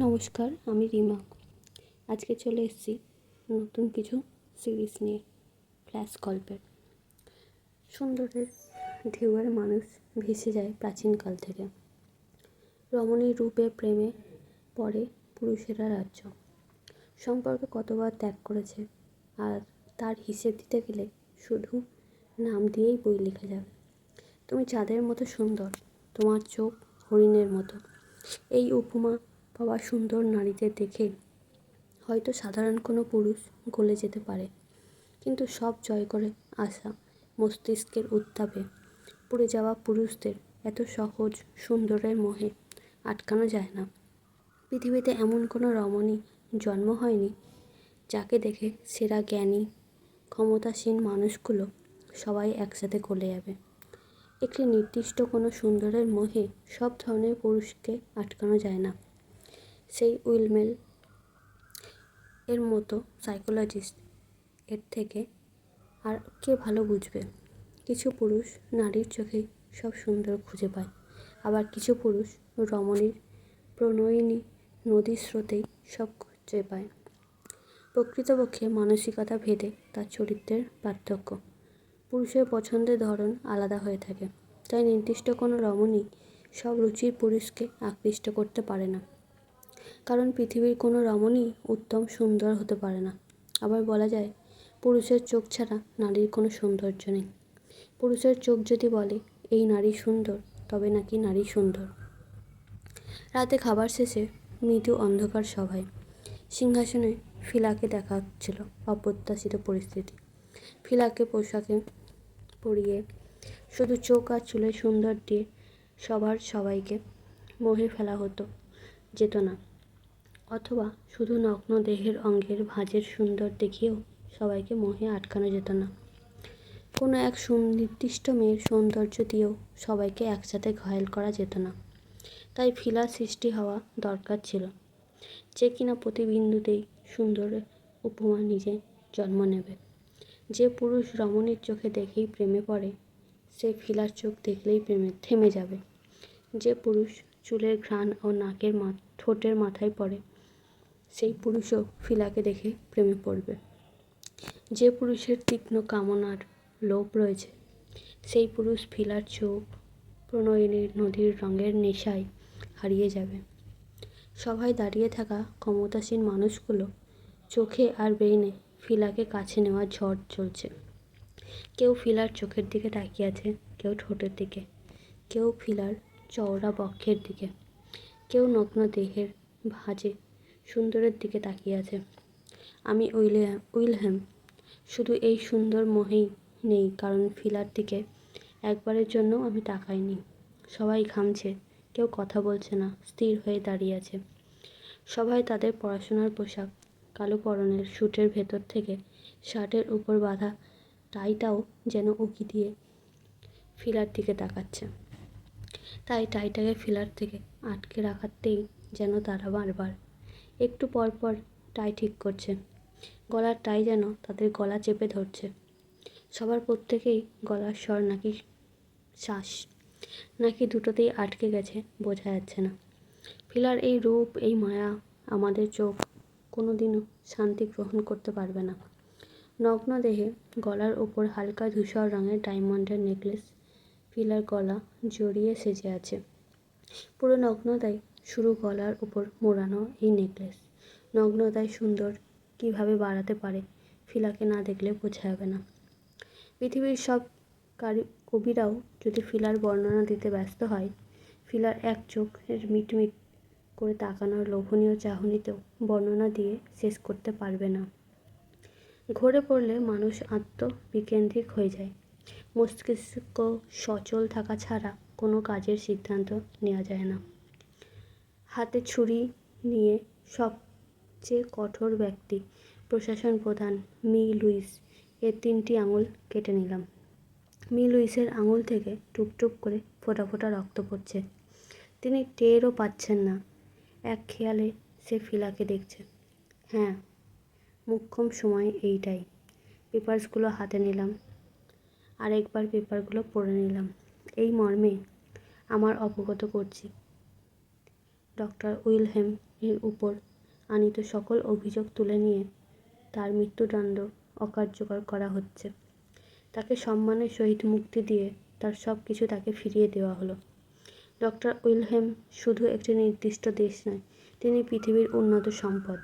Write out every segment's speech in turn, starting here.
নমস্কার, আমি রিমা। আজকে চলে এসেছি নতুন কিছু সিরিজ নিয়ে। ফ্ল্যাশ গল্পের সুন্দরের ঢেউয়ের মানুষ ভেসে যায় প্রাচীনকাল থেকে। রমণীর রূপে প্রেমে পড়ে পুরুষেরা রাজ্য। সম্পর্কে কতবার ত্যাগ করেছে, আর তার হিসেব দিতে গেলে শুধু নাম দিয়েই বই লেখা যাবে। তুমি চাঁদের মতো সুন্দর, তোমার চোখ হরিণের মতো। এই উপমা পাওয়া সুন্দর নারীদের দেখে হয়তো সাধারণ কোনো পুরুষ গলে যেতে পারে, কিন্তু সব জয় করে আসা মস্তিষ্কের উত্তাপে পুড়ে যাওয়া পুরুষদের এত সহজ সুন্দরের মোহে আটকানো যায় না। পৃথিবীতে এমন কোনো রমণী জন্ম হয়নি যাকে দেখে সেরা জ্ঞানী ক্ষমতাসীন মানুষগুলো সবাই একসাথে গলে যাবে। একটি নির্দিষ্ট কোনো সুন্দরের মোহে সব ধরনের পুরুষকে আটকানো যায় না। সেই উইলমেল এর মতো সাইকোলজিস্ট এর থেকে আর কে ভালো বুঝবে। কিছু পুরুষ নারীর চোখেই সব সুন্দর খুঁজে পায়, আবার কিছু পুরুষ রমণীর প্রণয়িনী নদীর স্রোতেই সব খুঁজে পায়। প্রকৃতপক্ষে মানসিকতা ভেদে তার চরিত্রের পার্থক্য। পুরুষের পছন্দের ধরন আলাদা হয়ে থাকে, তাই নির্দিষ্ট কোনো রমণী সব রুচির পুরুষকে আকৃষ্ট করতে পারে না। কারণ পৃথিবীর কোনো রমণী উত্তম সুন্দর হতে পারে না। আবার বলা যায়, পুরুষের চোখ ছাড়া নারীর কোনো সৌন্দর্য নেই। পুরুষের চোখ যদি বলে এই নারী সুন্দর, তবে নাকি নারী সুন্দর। রাতে খাবার শেষে মৃদু অন্ধকার সভায় সিংহাসনে ফিলাকে দেখা হচ্ছিল অপ্রত্যাশিত পরিস্থিতি। ফিলাকে পোশাকে পরিয়ে শুধু চোখ আর চুলের সুন্দর দিয়ে সবাইকে মোহে ফেলা যেত না, অথবা শুধু নগ্ন দেহের অঙ্গের ভাঁজের সুন্দর দেখিয়েও সবাইকে মোহে আটকানো যেত না। কোনো এক সুনির্দিষ্ট মেয়ের সৌন্দর্য দিয়েও সবাইকে একসাথে ঘায়েল করা যেত না। তাই ফিলার সৃষ্টি হওয়া দরকার ছিল, যে কিনা প্রতি বিন্দুতেই সুন্দরের উপমা নিজে জন্ম নেবে। যে পুরুষ রমণীর চোখে দেখেই প্রেমে পড়ে, সে ফিলার চোখ দেখলেই প্রেমে থেমে যাবে। যে পুরুষ চুলের ঘ্রাণ ও নাকের ঠোঁটের মাথায় পড়ে, সেই পুরুষও ফিলাকে দেখে প্রেমে পড়বে। যে পুরুষের তীক্ষ্ণ কামনার লোভ রয়েছে, সেই পুরুষ ফিলার চোখ প্রণয়িনীর নদীর রঙের নেশায় হারিয়ে যাবে। সভায় দাঁড়িয়ে থাকা ক্ষমতাসীন মানুষগুলো চোখে আর ব্রেইনে ফিলাকে কাছে নেওয়ার ঝড় চলছে। কেউ ফিলার চোখের দিকে তাকিয়ে আছে, কেউ ঠোঁটের দিকে, কেউ ফিলার চওড়া বক্ষের দিকে, কেউ নগ্ন দেহের ভাঁজে সুন্দরের দিকে তাকিয়ে আছে। আমি উইলহেম শুধু এই সুন্দর মোহেই নেই, কারণ ফিলার দিকে একবারের জন্য আমি তাকাইনি। সবাই ঘামছে, কেউ কথা বলছে না, স্থির হয়ে দাঁড়িয়ে আছে। সবাই তাদের পড়াশোনার পোশাক কালো পরনের স্যুটের ভেতর থেকে শার্টের উপর বাঁধা টাইটাও যেন উঁকি দিয়ে ফিলার দিকে তাকাচ্ছে। তাই টাইটাকে ফিলার থেকে আটকে রাখাতেই যেন তারা বারবার একটু পর পর টাই ঠিক করছে। গলার টাই যেন তাদের গলা চেপে ধরছে। সবার প্রত্যেকেই গলার স্বর নাকি শ্বাস নাকি দুটোতেই আটকে গেছে, বোঝা যাচ্ছে না। ফিলার এই রূপ, এই মায়া আমাদের চোখ কোনোদিনও শান্তি গ্রহণ করতে পারবে না। নগ্ন দেহে গলার ওপর হালকা ধূসর রঙের ডায়মন্ডের নেকলেস ফিলার গলা জড়িয়ে সেজে আছে। পুরো নগ্নতায় শুরু গলার উপর মোড়ানো এই নেকলেস। নগ্নতায় সুন্দর কিভাবে বাড়াতে পারে, ফিলাকে না দেখলে বোঝা যাবে না। পৃথিবীর সব কবিরাও যদি ফিলার বর্ণনা দিতে ব্যস্ত হয়, ফিলার এক চোখের মিটমিট করে তাকানোর লোভনীয় চাহনিতেও বর্ণনা দিয়ে শেষ করতে পারবে না। ঘরে পড়লে মানুষ আত্মবিকেন্দ্রিক হয়ে যায়। মস্তিষ্ক সচল থাকা ছাড়া কোনো কাজের সিদ্ধান্ত নেওয়া যায় না। হাতে ছুরি নিয়ে সবচেয়ে কঠোর ব্যক্তি প্রশাসন প্রধান মি লুইস এর 3টি আঙুল কেটে নিলাম। মি লুইসের আঙুল থেকে টুপটুপ করে ফোঁটা ফোঁটা রক্ত পড়ছে। তিনি টেরও পাচ্ছেন না। এক খেয়ালে সে ফিলাকে দেখছে। হ্যাঁ, মোক্ষম সময় এইটাই। পেপারসগুলো হাতে নিলাম, আরেকবার পেপারগুলো পড়ে নিলাম। এই মর্মে আমার অবগত করছি, ডক্টর উইলহেম এর উপর আনীত সকল অভিযোগ তুলে নিয়ে তার মৃত্যুদণ্ড অকার্যকর করা হচ্ছে। তাকে সম্মানের সহিত মুক্তি দিয়ে তার সব কিছু তাকে ফিরিয়ে দেওয়া হলো। ডক্টর উইলহেম শুধু একটি নির্দিষ্ট দেশ নয়, তিনি পৃথিবীর উন্নত সম্পদ।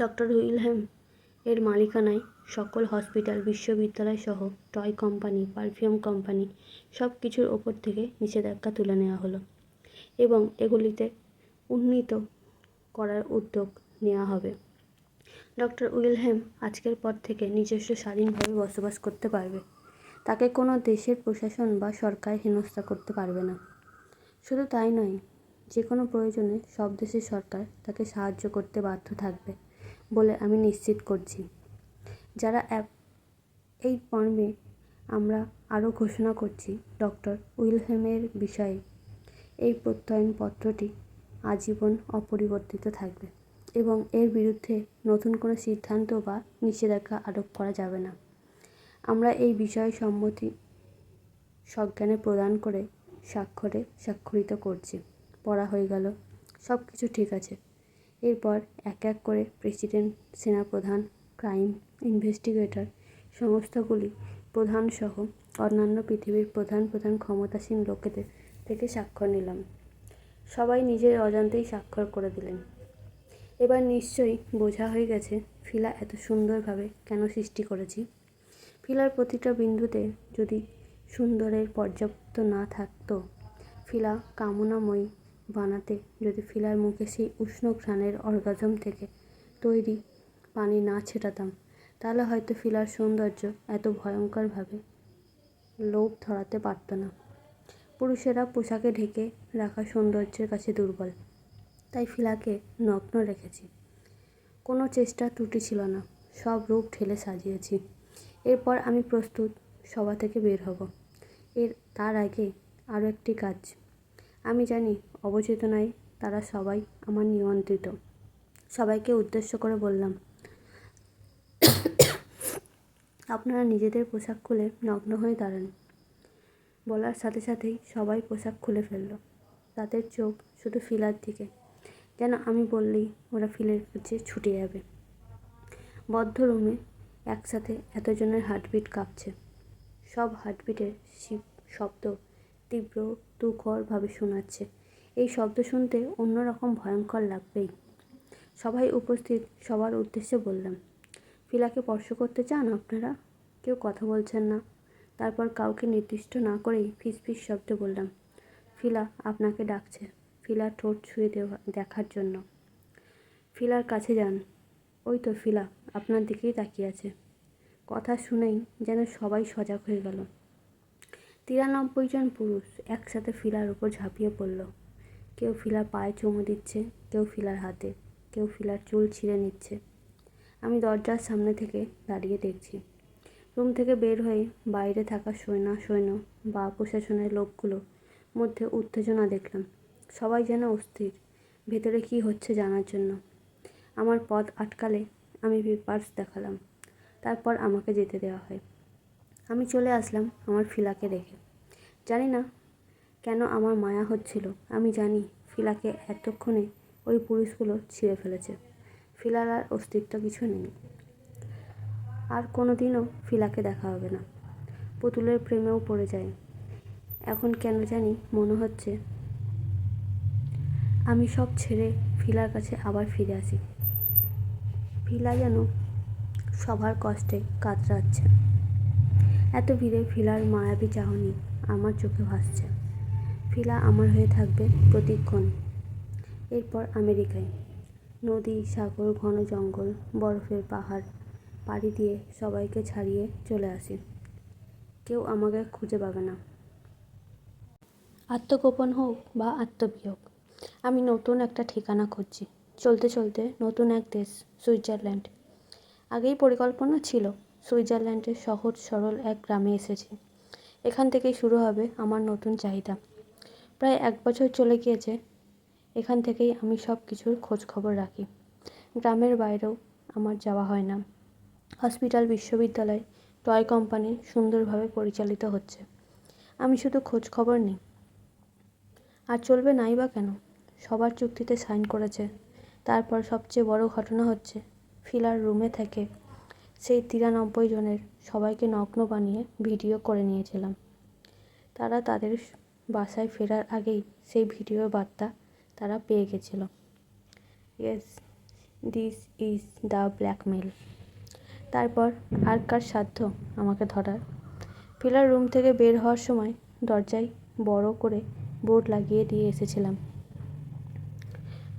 ডক্টর উইলহেম এর মালিকানায় সকল হসপিটাল, বিশ্ববিদ্যালয় সহ টয় কোম্পানি, পারফিউম কোম্পানি সব কিছুর ওপর থেকে নিষেধাজ্ঞা তুলে নেওয়া হলো এবং এগুলিতে উন্নীত করার উদ্যোগ নেওয়া হবে। ডক্টর উইলহেম আজকের পর থেকে নিজস্ব স্বাধীনভাবে বসবাস করতে পারবে। তাকে কোনো দেশের প্রশাসন বা সরকার হেনস্থা করতে পারবে না। শুধু তাই নয়, যে কোনো প্রয়োজনে সব দেশের সরকার তাকে সাহায্য করতে বাধ্য থাকবে বলে আমি নিশ্চিত করছি। যারা এই পর্বে আমরা আরও ঘোষণা করছি ডক্টর উইলহেমের বিষয়ে এই প্রত্যয়নপত্রটি আজীবন অপরিবর্তিত থাকবে এবং এর বিরুদ্ধে নতুন কোনো সিদ্ধান্ত বা নিষেধাজ্ঞা আরোপ করা যাবে না। আমরা এই বিষয়ে সম্মতি সজ্ঞানে প্রদান করে স্বাক্ষরে স্বাক্ষরিত করছি। পড়া হয়ে গেল, সব কিছু ঠিক আছে। এরপর এক এক করে প্রেসিডেন্ট, সেনাপ্রধান, ক্রাইম ইনভেস্টিগেটর সংস্থাগুলি প্রধানসহ অন্যান্য পৃথিবীর প্রধান প্রধান ক্ষমতাসীন লোকেদের থেকে স্বাক্ষর নিলাম। সবাই নিজের অজান্তেই স্বাক্ষর করে দিলেন। এবার নিশ্চয়ই বোঝা হয়ে গেছে ফিলা এত সুন্দরভাবে কেন সৃষ্টি করেছি। ফিলার প্রতিটা বিন্দুতে যদি সুন্দরের পর্যাপ্ত না থাকতো, ফিলা কামনাময়ী বানাতে যদি ফিলার মুখে সেই উষ্ণ ঘ্রাণের অর্গাজম থেকে তৈরি পানি না ছেটাতাম, তাহলে হয়তো ফিলার সৌন্দর্য এত ভয়ঙ্করভাবে লোভ ধরাতে পারত না। পুরুষেরা পোশাকে ঢেকে রাখা সৌন্দর্যের কাছে দুর্বল, তাই ফিলাকে নগ্ন রেখেছি। কোনো চেষ্টা ত্রুটি ছিল না, সব রূপ ঢেলে সাজিয়েছি। এরপর আমি প্রস্তুত সভা থেকে বের হব। তার আগে আরও একটি কাজ। আমি জানি অবচেতনায় তারা সবাই আমার নিয়ন্ত্রিত। সবাইকে উদ্দেশ্য করে বললাম, আপনারা নিজেদের পোশাক খুলে নগ্ন হয়ে দাঁড়ান। বলার সাথে সাথেই সবাই পোশাক খুলে ফেলল। তাদের চোখ শুধু ফিলার দিকে, যেন আমি বললেই ওরা ফিলের কাছে ছুটে যাবে। বদ্ধ রুমে একসাথে এতজনের হার্টবিট কাঁপছে। সব হার্টবিটের শব্দ তীব্র তুখরভাবে শোনাচ্ছে। এই শব্দ শুনতে অন্যরকম ভয়ঙ্কর লাগবেই। সবাই উপস্থিত সবার উদ্দেশ্যে বললাম, ফিলাকে স্পর্শ করতে চান আপনারা? কেউ কথা বলছেন না। তারপর কাউকে নির্দিষ্ট না করেই ফিসফিস শব্দে বললাম, ফিলা আপনাকে ডাকছে, ফিলার ঠোঁট ছুঁয়ে দেখার জন্য। ফিলার কাছে যান। ওই তো ফিলা আপনার দিকেই তাকিয়ে আছে। কথা শুনেই যেন সবাই সজাগ হয়ে গেল। 93 জন পুরুষ একসাথে ফিলার উপর ঝাঁপিয়ে পড়ল। কেউ ফিলার পায়ে চুমু দিচ্ছে, কেউ ফিলার হাতে, কেউ ফিলার চুল ছিঁড়ে নিচ্ছে। আমি দরজার সামনে থেকে দাঁড়িয়ে দেখছি। রুম থেকে বের হয়ে বাইরে থাকা সৈন্য বা প্রশাসনের লোকগুলো মধ্যে উত্তেজনা দেখলাম। সবাই যেন অস্থির, ভেতরে কি হচ্ছে জানার জন্য। আমার পথ আটকালে আমি পেপারস দেখালাম। তারপর আমাকে যেতে দেওয়া হয়। আমি চলে আসলাম আমার ফিলাকে রেখে। জানি না কেন আমার মায়া হচ্ছিল। আমি জানি ফিলাকে এতক্ষণে ওই পুরুষগুলো ছিঁড়ে ফেলেছে। ফিলার আর অস্তিত্ব কিছু নেই। আর কোনো দিনও ফিলাকে দেখা হবে না। পুতুলের প্রেমেও পড়ে যায়। এখন কেন জানি মনে হচ্ছে আমি সব ছেড়ে ফিলার কাছে আবার ফিরে আসি। ফিলা যেন সবার কষ্টে কাতরাচ্ছে। এত ভিড়ে ফিলার মায়াবী চাহনি আমার চোখে ভাসছে। ফিলা আমার হয়ে থাকবে প্রতিক্ষণ। এরপর আমেরিকায় নদী, সাগর, ঘন জঙ্গল, বরফের পাহাড় পাড়ি দিয়ে সবাইকে ছাড়িয়ে চলে আসি। কেউ আমাকে খুঁজে পাবে না। আত্মগোপন হোক বা আত্মবিয়োগ, আমি নতুন একটা ঠিকানা খুঁজছি। চলতে চলতে নতুন এক দেশ, সুইজারল্যান্ড। আগেই পরিকল্পনা ছিল সুইজারল্যান্ডের সহজ সরল এক গ্রামে এসেছি। এখান থেকেই শুরু হবে আমার নতুন চাহিদা। প্রায় 1 বছর চলে গিয়েছে। এখান থেকেই আমি সব কিছুর খোঁজ খবর রাখি। গ্রামের বাইরেও আমার যাওয়া হয় না। হসপিটাল, বিশ্ববিদ্যালয়, টয় কোম্পানি সুন্দরভাবে পরিচালিত হচ্ছে। আমি শুধু খোঁজ খবর নিই। আর চলবে নাই বা কেন? সবার চুক্তিতে সাইন করেছে। তারপর সবচেয়ে বড় ঘটনা হচ্ছে, ফিলার রুমে থেকে সেই 93 জনের সবাইকে নগ্ন বানিয়ে ভিডিও করে নিয়েছিলাম। তারা তাদের বাসায় ফেরার আগেই সেই ভিডিওর বার্তা তারা পেয়ে গেছিল। Yes, this is the blackmail. তারপর আর কার সাধ্য আমাকে ধরার। ফিলার রুম থেকে বের হওয়ার সময় দরজায় বড় করে বোর্ড লাগিয়ে দিয়ে এসেছিলাম।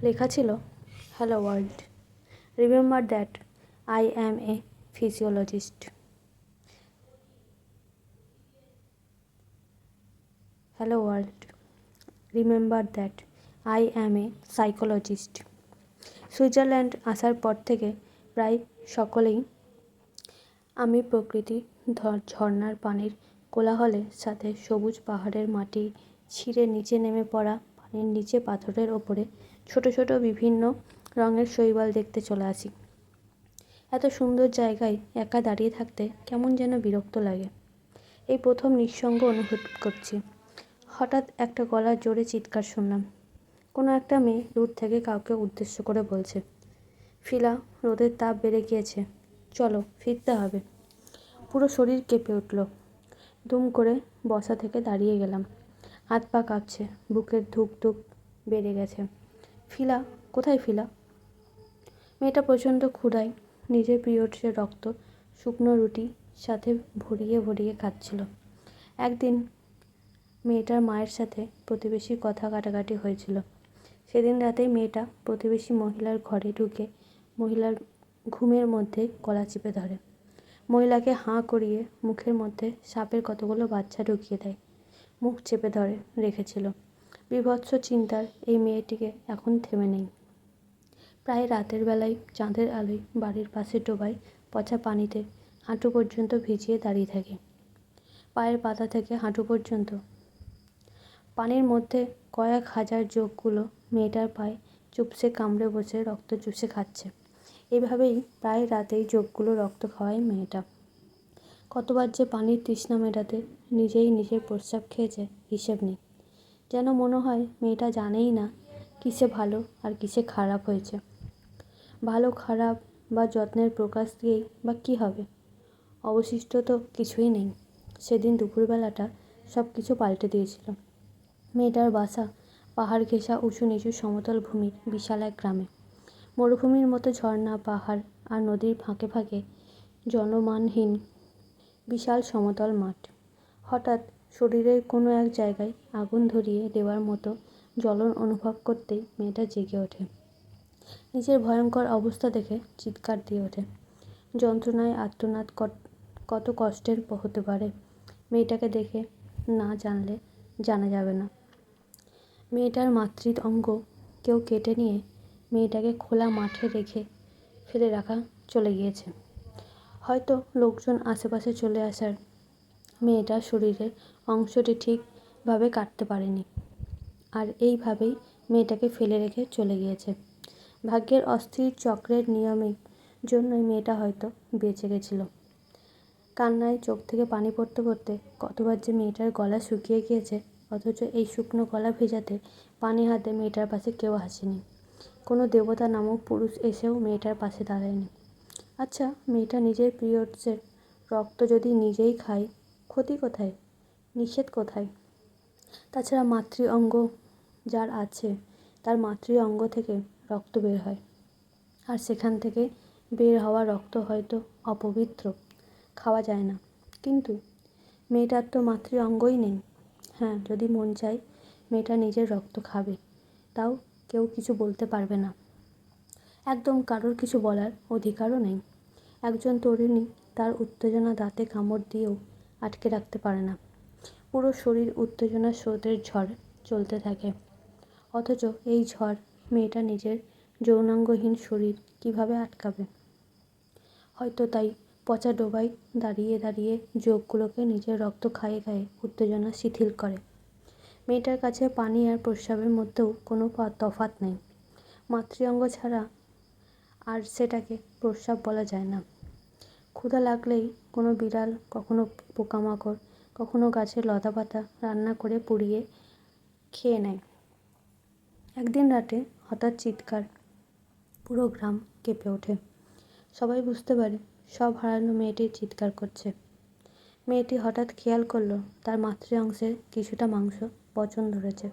লেখা ছিল, hello world, remember that I am A physiologist. Hello world, remember that I am A psychologist. Switzerland আসার পর থেকে প্রায় সকলেই আমি প্রকৃতি, ঝর্নার পানির কোলাহলের সাথে সবুজ পাহাড়ের মাটি ছিঁড়ে নিচে নেমে পড়া পানির নিচে পাথরের ওপরে ছোট ছোট বিভিন্ন রঙের শৈবাল দেখতে চলে আসি। এত সুন্দর জায়গায় একা দাঁড়িয়ে থাকতে কেমন যেন বিরক্ত লাগে। এই প্রথম নিঃসঙ্গ অনুভব করছি। হঠাৎ একটা গলার জোরে চিৎকার শুনলাম। কোনো একটা মেয়ে দূর থেকে কাউকে উদ্দেশ্য করে বলছে, ফিলা, রোদের তাপ বেড়ে গিয়েছে, চলো ফিরতে হবে। পুরো শরীর কেঁপে উঠল। দুম করে বসা থেকে দাঁড়িয়ে গেলাম। হাত পা কাঁপছে, বুকের ধুক ধুক বেড়ে গেছে। ফিলা কোথায়? ফিলা? মেয়েটা প্রচণ্ড ক্ষুধায় নিজের পিরিয়ডসের রক্ত শুকনো রুটি সাথে ভরিয়ে ভরিয়ে খাচ্ছিল। একদিন মেয়েটার মায়ের সাথে প্রতিবেশীর কথা কাটাকাটি হয়েছিল। সেদিন রাতেই মেয়েটা প্রতিবেশী মহিলার ঘরে ঢুকে মহিলার ঘুমের মধ্যে গলা চিপে ধরে। মহিলাকে হাঁ করিয়ে মুখের মধ্যে সাপের কতগুলো বাচ্চা ঢুকিয়ে দেয়। মুখ চেপে ধরে রেখেছিল। বীভৎস চিন্তার এই মেয়েটিকে এখন থেমে নেই। প্রায় রাতের বেলায় চাঁদের আলোয় বাড়ির পাশে ডোবায় পচা পানিতে হাঁটু পর্যন্ত ভিজিয়ে দাঁড়িয়ে থাকে। পায়ের পাতা থেকে হাঁটু পর্যন্ত পানির মধ্যে কয়েক হাজার যোগগুলো মেয়েটার পায়ে চুপসে কামড়ে বসে রক্ত চুষে খাচ্ছে। এভাবেই প্রায় রাতেই যোগগুলো রক্ত খাওয়ায় মেয়েটা। কতবার যে পানির তৃষ্ণা মেটাতে নিজেই নিজের প্রস্রাব খেয়েছে হিসেব নেই। যেন মনে হয় মেয়েটা জানেই না কিসে ভালো আর কিসে খারাপ হয়েছে। ভালো খারাপ বা যত্নের প্রকাশ দিয়েই বা কী হবে? অবশিষ্ট তো কিছুই নেই। সেদিন দুপুরবেলাটা সব কিছু পাল্টে দিয়েছিল। মেয়েটার বাসা পাহাড় ঘেঁষা উঁচু নিচু সমতল ভূমির বিশাল এক গ্রামে। মরুভূমির মতো ঝর্ণা, পাহাড় আর নদীর ফাঁকে ফাঁকে জনমানহীন বিশাল সমতল মাঠ। হঠাৎ শরীরের কোনো এক জায়গায় আগুন ধরিয়ে দেওয়ার মতো জ্বলন অনুভব করতেই মেয়েটা জেগে ওঠে। নিজের ভয়ঙ্কর অবস্থা দেখে চিৎকার দিয়ে ওঠে। যন্ত্রণায় আর্তনাদ কত কষ্টের হতে পারে মেয়েটাকে দেখে না জানলে জানা যাবে না। মেয়েটার মাতৃ অঙ্গ কেউ কেটে নিয়ে মেয়েটাকে খোলা মাঠে রেখে ফেলে রাখা চলে গিয়েছে। হয়তো লোকজন আশেপাশে চলে আসার মেয়েটার শরীরের অংশটি ঠিকভাবে কাটতে পারেনি, আর এইভাবেই মেয়েটাকে ফেলে রেখে চলে গিয়েছে। ভাগ্যের অস্থির চক্রের নিয়মের জন্যই মেয়েটা হয়তো বেঁচে গেছিল। কান্নায় চোখ থেকে পানি পড়তে পড়তে কতবার যে মেয়েটার গলা শুকিয়ে গিয়েছে, অথচ এই শুকনো গলা ভেজাতে পানি হাতে মেয়েটার পাশে কেউ আসেনি। কোনো দেবতা নামক পুরুষ এসেও মেয়েটার পাশে দাঁড়ায়নি। আচ্ছা, মেয়েটা নিজের পিরিয়ডসের রক্ত যদি নিজেই খায়, ক্ষতি কোথায়? নিষেধ কোথায়? তাছাড়া মাতৃ অঙ্গ যার আছে, তার মাতৃ অঙ্গ থেকে রক্ত বের হয়, আর সেখান থেকে বের হওয়া রক্ত হয়তো অপবিত্র, খাওয়া যায় না। কিন্তু মেয়েটার তো মাতৃ অঙ্গই নেই। হ্যাঁ, যদি মন চায় মেয়েটা নিজের রক্ত খাবে, তাও কেউ কিছু বলতে পারবে না। একদম কারোর কিছু বলার অধিকারও নেই। একজন তরুণী তার উত্তেজনা দাঁতে কামড় দিয়েও আটকে রাখতে পারে না। পুরো শরীর উত্তেজনার স্রোতের ঝড় চলতে থাকে। অথচ এই ঝড় মেয়েটা নিজের যৌনাঙ্গহীন শরীর কিভাবে আটকাবে? হয়তো তাই পচা ডোবায় দাঁড়িয়ে দাঁড়িয়ে যোগগুলোকে নিজের রক্ত খাইয়ে খাইয়ে উত্তেজনা শিথিল করে। মেয়েটার কাছে পানি আর প্রস্রাবের মধ্যেও কোনো তফাৎ নেই। মাতৃঅঙ্গ ছাড়া আর সেটাকে প্রস্রাব বলা যায় না। ক্ষুধা লাগলেই কোনো বিড়াল, কখনো পোকামাকড়, কখনো গাছের লতাপাতা রান্না করে পুড়িয়ে খেয়ে নেয়। একদিন রাতে হঠাৎ চিৎকার, পুরো গ্রাম কেঁপে ওঠে। সবাই বুঝতে পারে সব হারানো মেয়েটি চিৎকার করছে। মেয়েটি হঠাৎ খেয়াল করলো তার মাতৃ অংশের কিছুটা মাংস পচন ধরেছে।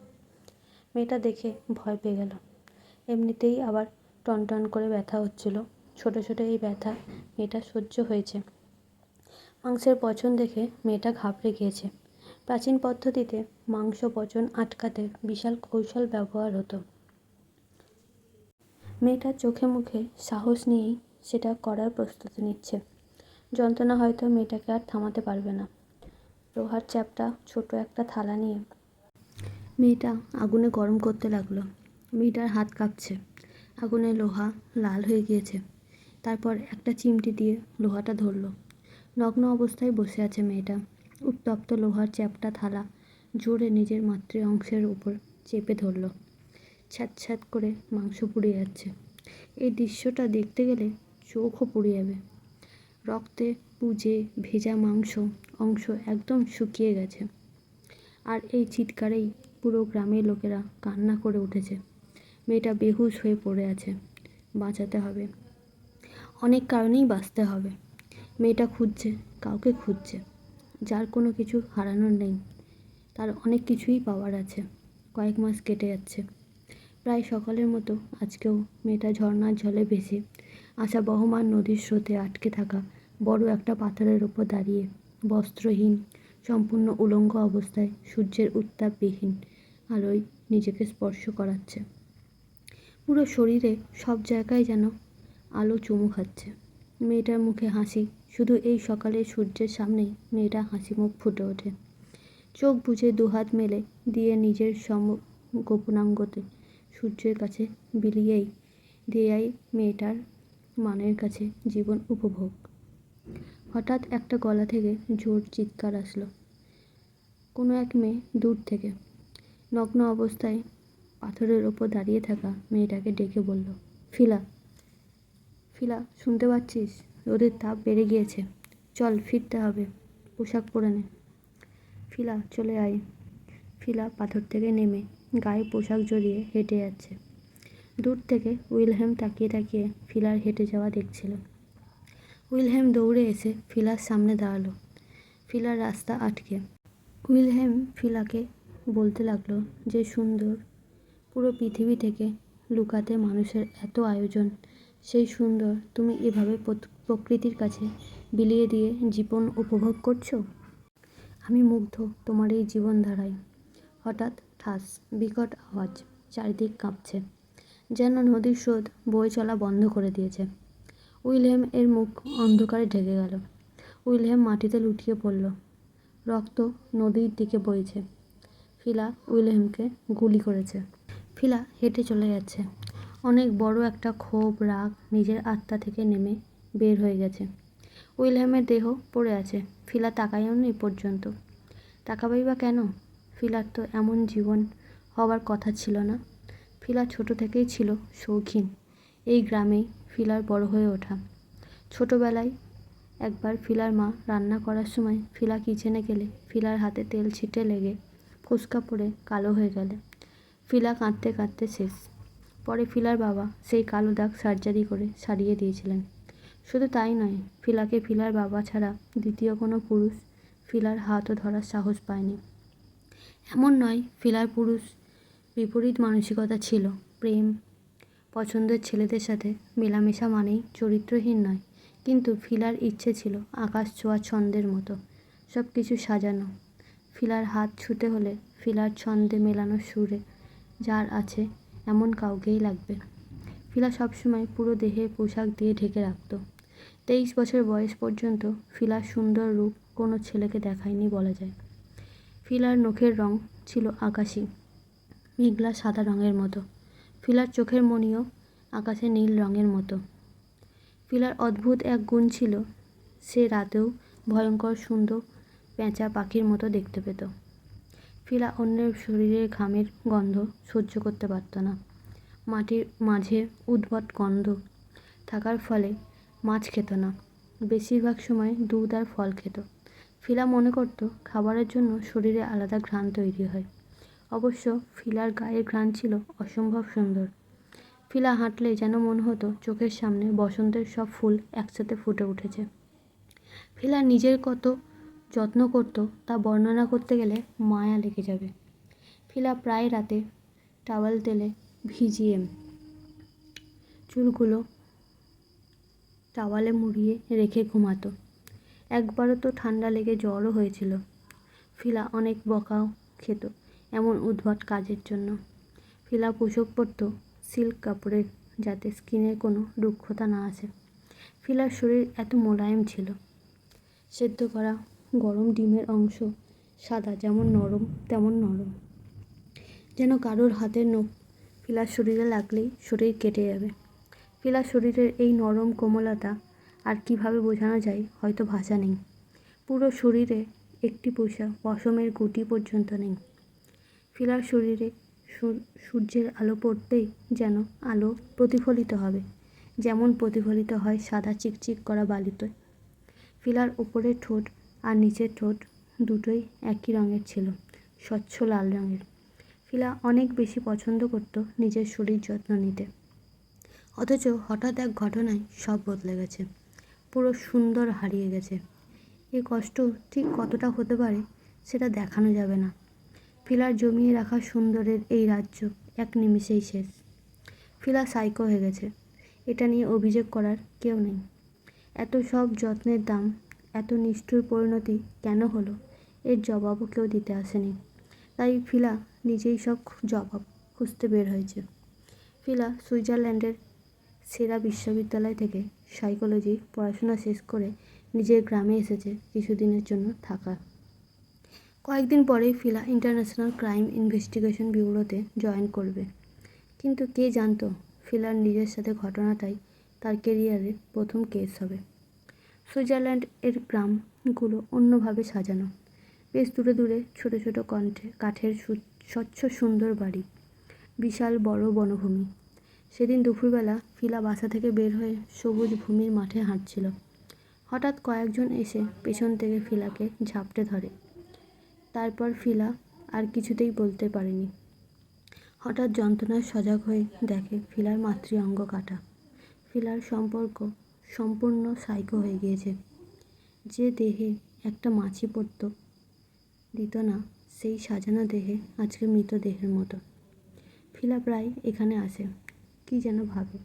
মেয়েটা দেখে ভয় পেয়ে গেল। এমনিতেই আবার টনটন করে ব্যথা হচ্ছিল। ছোট ছোট এই ব্যথা মেয়েটা সহ্য হয়েছে। মাংসের পচন দেখে মেয়েটা ঘাবড়ে গিয়েছে। প্রাচীন পদ্ধতিতে মাংস পচন আটকাতে বিশাল কৌশল ব্যবহার হতো। মেয়েটা চোখে মুখে সাহস নিয়েই সেটা করার প্রস্তুতি নিচ্ছে। যন্ত্রণা হয়তো মেয়েটাকে আর থামাতে পারবে না। লোহার চ্যাপ্টা ছোট একটা থালা নিয়ে মেয়েটা আগুনে গরম করতে লাগলো। মেয়েটার হাত কাঁপছে। আগুনে লোহা লাল হয়ে গিয়েছে। তারপর একটা চিমটি দিয়ে লোহাটা ধরলো। নগ্ন অবস্থায় বসে আছে মেয়েটা। উত্তপ্ত লোহার চ্যাপ্টা থালা জোরে নিজের মাতৃ অংশের উপর চেপে ধরল। ছ্যাঁত ছ্যাঁত করে মাংস পুড়ে যাচ্ছে। এই দৃশ্যটা দেখতে গেলে চোখও পুড়ে যাবে। রক্তে পুজে ভেজা মাংস অংশ একদম শুকিয়ে গেছে। আর এই চিৎকারেই পুরো গ্রামের লোকেরা কান্না করে উঠেছে। মেয়েটা বেহুশ হয়ে পড়ে আছে। বাঁচাতে হবে, অনেক কারণেই বাঁচতে হবে। মেয়েটা খুঁজছে, কাউকে খুঁজছে যার কোনো কিছু হারানোর নেই, তার অনেক কিছুই পাওয়ার আছে। কয়েক মাস কেটে যাচ্ছে। প্রায় সকালের মতো আজকেও মেয়েটা ঝর্ণার জলে ভেসে আসা বহমান নদীর স্রোতে আটকে থাকা বড় একটা পাথরের ওপর দাঁড়িয়ে বস্ত্রহীন, সম্পূর্ণ উলঙ্গ অবস্থায় সূর্যের উত্তাপবিহীন আলোয় নিজেকে স্পর্শ করাচ্ছে। পুরো শরীরে সব জায়গায় যেন আলো চুমু খাচ্ছে। মেয়েটার মুখে হাসি। শুধু এই সকালে সূর্যের সামনেই মেয়েটা হাসি মুখ ফুটে ওঠে। চোখ বুজে দুহাত মেলে দিয়ে নিজের গোপনাঙ্গতে সূর্যের কাছে বিলিয়েই দেয়াই মেয়েটার মানের কাছে জীবন উপভোগ। হঠাৎ একটা গলা থেকে জোর চিৎকার আসলো। কোনো এক মেয়ে দূর থেকে নগ্ন অবস্থায় পাথরের ওপর দাঁড়িয়ে থাকা মেয়েটাকে ডেকে বলল, ফিলা, ফিলা, শুনতে পাচ্ছিস? রোদের তাপ বেড়ে গিয়েছে, চল ফিরতে হবে, পোশাক পরে নে। ফিলা, চলে আয়। ফিলা পাথর থেকে নেমে গায়ে পোশাক জড়িয়ে হেঁটে যাচ্ছে। দূর থেকে উইলহেম তাকিয়ে তাকিয়ে ফিলার হেঁটে যাওয়া দেখছিল। উইলহেম দৌড়ে এসে ফিলার সামনে দাঁড়ালো। ফিলার রাস্তা আটকে। উইলহেম ফিলাকে বলতে লাগলো যে সুন্দর, পুরো পৃথিবী থেকে লুকাতে মানুষের এত আয়োজন, সেই সুন্দর তুমি এভাবে প্রকৃতির কাছে বিলিয়ে দিয়ে জীবন উপভোগ করছো। আমি মুগ্ধ তোমার এই জীবনধারায়। হঠাৎ ঠাস বিকট আওয়াজ, চারিদিক কাঁপছে, যেন নদীর স্রোত বয়ে চলা বন্ধ করে দিয়েছে। উইলহেম এর মুখ অন্ধকারে ঢেকে গেল। উইলহেম মাটিতে লুটিয়ে পড়ল। রক্ত নদীর দিকে বইছে। ফিলা উইলহেমকে গুলি করেছে। ফিলা হেঁটে চলে যাচ্ছে। অনেক বড় একটা ক্ষোভ, রাগ নিজের আত্মা থেকে নেমে বের হয়ে গেছে। উইলহেমের দেহ পড়ে আছে। ফিলা তাকায়নি পর্যন্ত। তাকাবেই বা কেন? ফিলার তো এমন জীবন হওয়ার কথা ছিল না। ফিলা ছোট থেকেই ছিল শৌখিন। এই গ্রামেই ফিলার বড় হয়ে ওঠা। ছোটবেলায় একবার ফিলার মা রান্না করার সময় ফিলা কিচেনে গেলে ফিলার হাতে তেল ছিটে লেগে ফোস্কা পড়ে কালো হয়ে গেলে ফিলা কাঁদতে কাঁদতে শেষ। পরে ফিলার বাবা সেই কালো দাগ সার্জারি করে সারিয়ে দিয়েছিলেন। শুধু তাই নয়, ফিলাকে ফিলার বাবা ছাড়া দ্বিতীয় কোনো পুরুষ ফিলার হাতও ধরার সাহস পায়নি। এমন নয় ফিলার পুরুষ বিপরীত মানসিকতা ছিল। প্রেম, পছন্দের ছেলেদের সাথে মেলামেশা মানেই চরিত্রহীন নয়। কিন্তু ফিলার ইচ্ছে ছিল আকাশ ছোঁয়া ছন্দের মতো সব কিছু সাজানো। ফিলার হাত ছুতে হলে ফিলার ছন্দে মেলানো সুরে যার আছে এমন কাউকেই লাগবে। ফিলা সবসময় পুরো দেহে পোশাক দিয়ে ঢেকে রাখত। 23 বছর বয়স পর্যন্ত ফিলার সুন্দর রূপ কোনো ছেলেকে দেখায়নি বলা যায়। ফিলার নখের রং ছিল আকাশি, মেঘলা সাদা রঙের মতো। ফিলার চোখের মণিও আকাশে নীল রঙের মতো। ফিলার অদ্ভুত এক গুণ ছিল, সে রাতেও ভয়ঙ্কর সুন্দর পেঁচা পাখির মতো দেখতে পেত। ফিলা অন্যের শরীরের ঘামের গন্ধ সহ্য করতে পারত না। মাটির মাঝে উদ্ভট গন্ধ থাকার ফলে মাছ খেত না। বেশিরভাগ সময় দুধ আর ফল খেত। ফিলা মনে করত খাবারের জন্য শরীরে আলাদা ঘ্রাণ তৈরি হয়। অবশ্য ফিলার গায়ের ঘ্রাণ ছিল অসম্ভব সুন্দর। ফিলা হাঁটলে যেন মনে হতো চোখের সামনে বসন্তের সব ফুল একসাথে ফুটে উঠেছে। ফিলা নিজের কত যত্ন করতো তা বর্ণনা করতে গেলে মায়া লেগে যাবে। ফিলা প্রায় রাতে টাওয়েল তেলে ভিজিয়ে চুলগুলো টাওয়ালে মুড়িয়ে রেখে ঘুমাতো। একবারও তো ঠান্ডা লেগে জ্বরও হয়েছিল। ফিলা অনেক বকাও খেত এমন উদ্ভট কাজের জন্য। ফিলা পোশাক পরতো সিল্ক কাপড়ের, যাতে স্কিনের কোনো রুক্ষতা না আসে। ফিলার শরীর এত মোলায়েম ছিল, সেদ্ধ করা গরম ডিমের অংশ সাদা যেমন নরম তেমন নরম, যেন কারোর হাতের নখ ফিলার শরীরে লাগলেই শরীর কেটে যাবে। ফিলার শরীরের এই নরম কোমলতা আর কিভাবে বোঝানো যায় হয়তো ভাষা নেই। পুরো শরীরে একটি পশমের গুটি পর্যন্ত নেই। ফিলার শরীরে সূর্যের আলো পড়তেই যেন আলো প্রতিফলিত হবে, যেমন প্রতিফলিত হয় সাদা চিকচিক করা বালিতে। ফিলার উপরের ঠোঁট আর নিচের ঠোঁট দুটোই একই রঙের ছিল, স্বচ্ছ লাল রঙের। ফিলা অনেক বেশি পছন্দ করত নিজের শরীর যত্ন নিতে। অথচ হঠাৎ এক ঘটনায় সব বদলে গেছে। পুরো সুন্দর হারিয়ে গেছে। এই কষ্ট ঠিক কতটা হতে পারে সেটা দেখানো যাবে না। ফিলার জমিয়ে রাখা সুন্দরের এই রাজ্য এক নিমিষেই শেষ। ফিলা সাইকো হয়ে গেছে, এটা নিয়ে অভিযোগ করার কেউ নেই। এত সব যত্নের দাম, এত নিষ্ঠুর পরিণতি কেন হলো, এর জবাবও কেউ দিতে আসেনি। তাই ফিলা নিজেই সব জবাব খুঁজতে বের হয়েছে। ফিলা সুইজারল্যান্ডের সেরা বিশ্ববিদ্যালয় থেকে সাইকোলজি পড়াশোনা শেষ করে নিজের গ্রামে এসেছে কিছুদিনের জন্য থাকা। কয়েকদিন পরেই ফিলা ইন্টারন্যাশনাল ক্রাইম ইনভেস্টিগেশন ব্যুরোতে জয়েন করবে। কিন্তু কে জানতো ফিলার নিজের সাথে ঘটনাটাই তার কেরিয়ারের প্রথম কেস হবে। সুইজারল্যান্ড এর গ্রামগুলো অন্যভাবে সাজানো। বেশ দূরে দূরে ছোট ছোট কাঠের স্বচ্ছ সুন্দর বাড়ি, বিশাল বড় বনভূমি। সেদিন দুপুরবেলা ফিলা বাসা থেকে বের হয়ে সবুজ ভূমির মাঠে হাঁটছিল। হঠাৎ কয়েকজন এসে পেছন থেকে ফিলাকে ঝাপটে ধরে। তারপর ফিলা আর কিছুতেই বলতে পারেনি। হঠাৎ যন্ত্রণায় সজাগ হয়ে দেখে ফিলার মাতৃ অঙ্গ কাটা। ফিলার সম্পূর্ণ সাইকো হয়ে গিয়েছে। যে দেহে একটা মাছি পড়তে দিত না, সেই সাজানো দেহে আজকে মৃতদেহের মতো। ফিলা প্রায় এখানে আসে, কি যেন ভাবে।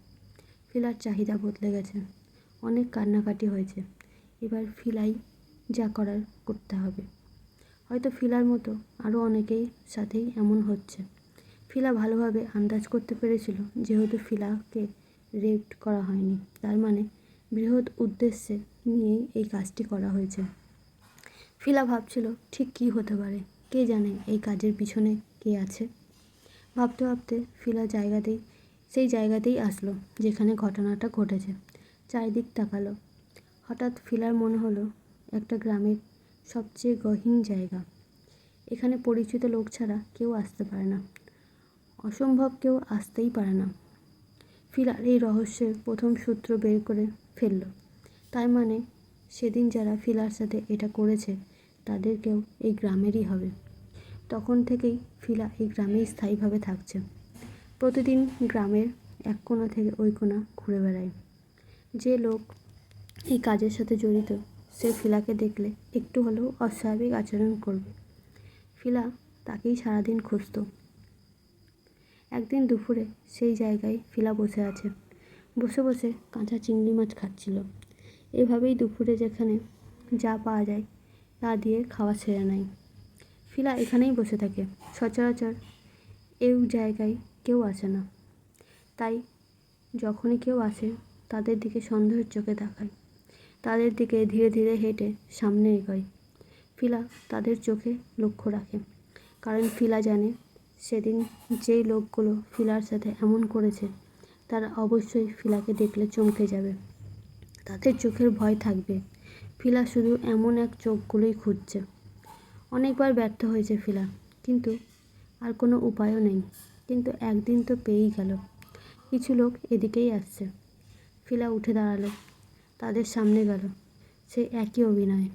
ফিলার চাহিদা বদলে গেছে, অনেক কান্নাকাটি হয়েছে। এবার ফিলাই যা করার করতে হবে। হয়তো ফিলার মতো আরও অনেকেই সাথেই এমন হচ্ছে। ফিলা ভালোভাবে আন্দাজ করতে পেরেছিল, যেহেতু ফিলাকে রেপ করা হয়নি, তার মানে বৃহৎ উদ্দেশ্যে নিয়েই এই কাজটি করা হয়েছে। ফিলা ভাবছিল ঠিক কী হতে পারে, কে জানে এই কাজের পিছনে কে আছে। ভাবতে ভাবতে ফিলা সেই জায়গাতেই আসলো যেখানে ঘটনাটা ঘটেছে। চারিদিক তাকালো। হঠাৎ ফিলার মনে হলো একটা গ্রামের সবচেয়ে গহীন জায়গা। এখানে পরিচিত লোক ছাড়া কেউ আসতে পারে না, অসম্ভব কেউ আসতেই পারে না। ফিলার এই রহস্যের প্রথম সূত্র বের করে ফেলল। তার মানে সেদিন যারা ফিলার সাথে এটা করেছে তাদের কেউ এই গ্রামেরই হবে। তখন থেকেই ফিলা এই গ্রামেই স্থায়ীভাবে থাকছে। প্রতিদিন গ্রামের এক কোণা থেকে ওই কোণা ঘুরে বেড়ায়। যে লোক এই কাজের সাথে জড়িত সে ফিলাকে দেখলে একটু হলেও অস্বাভাবিক আচরণ করবে। ফিলা তাকেই সারাদিন খুঁজত। একদিন দুপুরে সেই জায়গায় ফিলা বসে আছে। বসে বসে কাঁচা চিংড়ি মাছ খাচ্ছিল। এভাবেই দুপুরে যেখানে যা পাওয়া যায় তা দিয়ে খাওয়া সেরে নেয়। ফিলা এখানেই বসে থাকে। সচরাচর এই জায়গায় কেউ আসে না, তাই যখনই কেউ আসে তাদের দিকে সন্দেহের চোখে তাকায়, তাদের দিকে ধীরে ধীরে হেঁটে সামনে এগোয়। ফিলা তাদের চোখে লক্ষ্য রাখে, কারণ ফিলা জানে সেদিন যেই লোকগুলো ফিলার সাথে এমন করেছে তারা অবশ্যই ফিলাকে দেখলে চমকে যাবে, তাদের চোখের ভয় থাকবে। ফিলা শুধু এমন এক চোখগুলোই খুঁজছে। অনেকবার ব্যর্থ হয়েছে ফিলা, কিন্তু আর কোনো উপায়ও নেই। কিন্তু একদিন তো পেয়েই গেল। কিছু লোক এদিকেই আসছে। ফিলা উঠে দাঁড়ালো, তাদের সামনে গেল। সেই একই অভিনয়,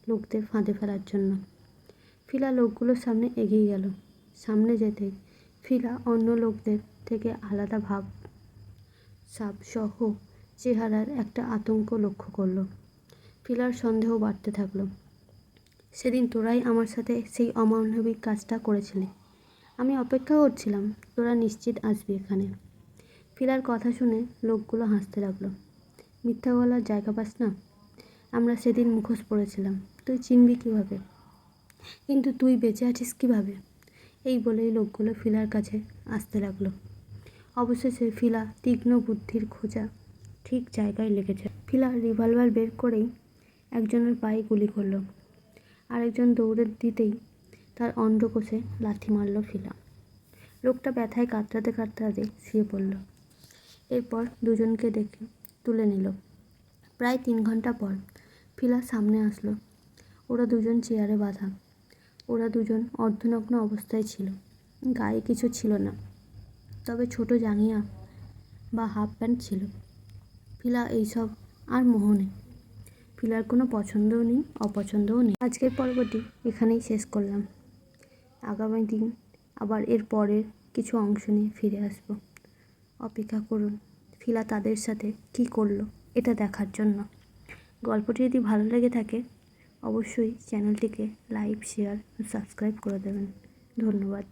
লোকদের ফাঁদে ফেলার জন্য। ফিলা লোকগুলোর সামনে এগিয়ে গেল। সামনে যেতেই ফিলা অন্য লোকদের থেকে আলাদা ভাব সাপ সহ চেহারার একটা আতঙ্ক লক্ষ্য করলো। ফিলার সন্দেহ বাড়তে থাকলো। সেদিন তোরাই আমার সাথে সেই অমানবিক কাজটা করেছিলি। আমি অপেক্ষা করছিলাম, তোরা নিশ্চিত আসবি এখানে। ফিলার কথা শুনে লোকগুলো হাসতে লাগলো। মিথ্যা বলার জায়গা পাস না? আমরা সেদিন মুখোশ পড়েছিলাম, তুই চিনবি কীভাবে? কিন্তু তুই বেঁচে আছিস কীভাবে? এই বলেই লোকগুলো ফিলার কাছে আসতে লাগলো। অবশেষে ফিলা তীক্ষ্ণ বুদ্ধির খোঁজা ঠিক জায়গায় লেগেছে। ফিলা রিভলভার বের করেই একজনের পায়ে গুলি করল। আরেকজন দৌড়ে দিতেই তার অন্ডকোষে লাথি মারল ফিলা। লোকটা ব্যথায় কাতরাতে কাতরাতে শুয়ে পড়ল। এরপর দুজনকে দেখে তুলে নিল। প্রায় 3 ঘন্টা পর ফিলা সামনে আসলো। ওরা দুজন চেয়ারে বাঁধা। ওরা দুজন অর্ধনগ্ন অবস্থায় ছিল। গায়ে কিছু ছিল না, তবে ছোট জাঙ্গিয়া বা হাফ প্যান্ট ছিল। ফিলা এইসব আর মোহ নেই। ফিলার কোনো পছন্দও নেই, অপছন্দও নেই। আজকের পর্বটি এখানেই শেষ করলাম। আগামী দিন আবার এর পরের কিছু অংশ নিয়ে ফিরে আসব। অপেক্ষা করুন ফিলা তাদের সাথে কী করলো এটা দেখার জন্য। গল্পটি যদি ভালো লেগে থাকে অবশ্যই চ্যানেলটিকে লাইক, শেয়ার ও সাবস্ক্রাইব করে দেবেন। ধন্যবাদ।